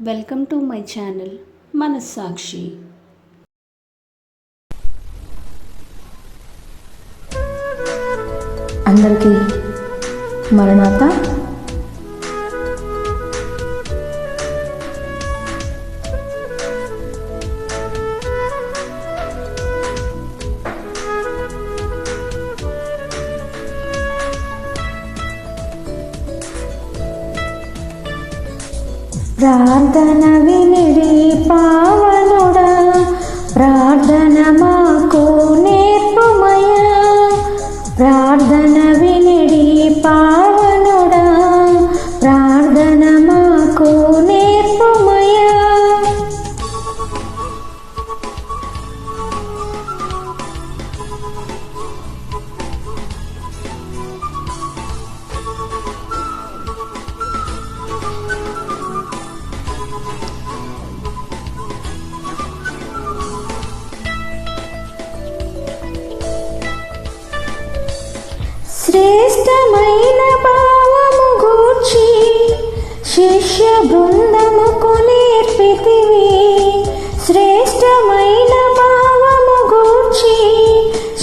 Welcome to my channel మనస్సాక్షి. అందరికీ మరణాత. ప్రార్థన వినిడి పావనుడా, ప్రార్థన మాకు నేర్పుమయ్యా. ప్రార్థన వినిడి పావనుడా, ప్రార్థన మాకు నేర్పుమయ్యా. శ్రేష్టమైన భావము గూర్చి శిష్య బృందముకు నేర్పితివి. శ్రేష్టమైన భావము గూర్చి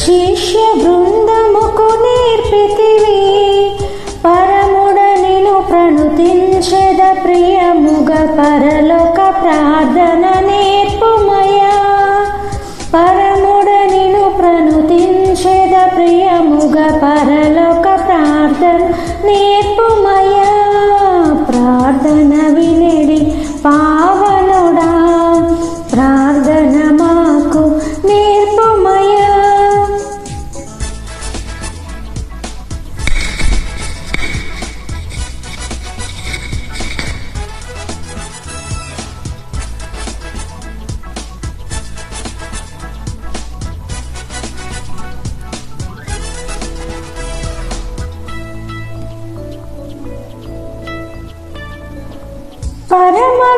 శిష్య బృందముకు నేర్పితివి. పరముడ నిను ప్రణుతించెద ప్రియముగ పరలోక ప్రార్థన నేర్పుమయ్యా. పరముడ నిను ప్రణుతించెద ప్రియముగ పరలోక ప్రార్థన నేర్పుమయ్యా. ప్రార్థన వినిడి పావనుడా, ప్రార్థన మాకు నేర్పుమయ్యా.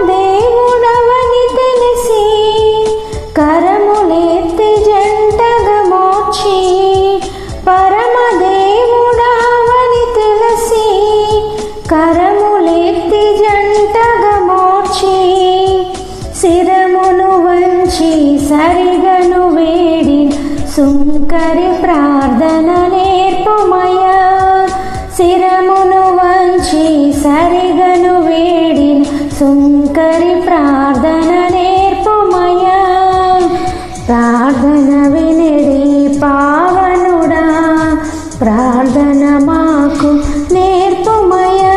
పరమదేవుడవని తెలిసి కరములెత్తి జంటగా మోర్చి. పరమదేవుడవని తెలిసి కరములెత్తి జంటగా మోర్చి. శిరమును వంచి సరిగను వేడి సుంకరి ప్రార్థన నేర్పుమయ్యా. శిరమును వంచి సరిగను వేడి సుంకరి ప్రార్థన నేర్పుమయ్యా. ప్రార్థన వినిడి పావనుడా, ప్రార్థన మాకు నేర్పుమయ్యా.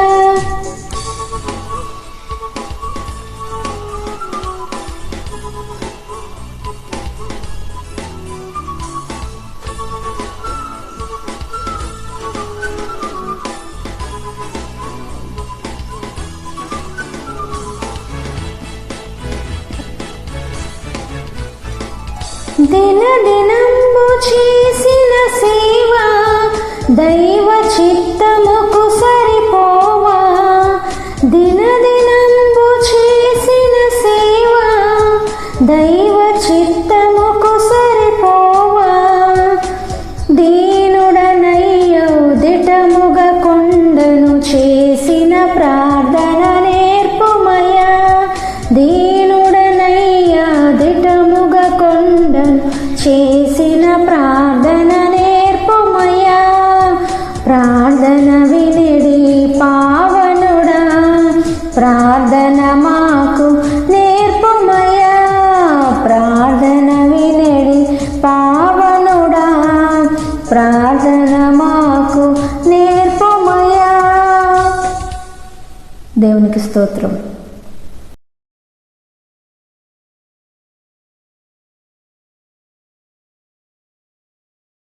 దినదినంబు చేసిన సేవ దైవ చిత్తముకు సరిపోవా. దినదినంబు చేసిన సేవ దైవ చిత్తముకు సరిపోవా. దీనుడనయ్యో దిటముగ కొండను చేసిన ప్రార్థన నేర్పుమయ్యా. దీనుడనయ్యా దిటముగ కొండను చేసిన ప్రార్థన నేర్పుమయ్యా. ప్రార్థన వినిడి పావనుడా, ప్రార్థన మాకు నేర్పుమయ్యా. ప్రార్థన వినిడి పావనుడా, ప్రార్థన మాకు నేర్పుమయ్యా. దేవునికి స్తోత్రం.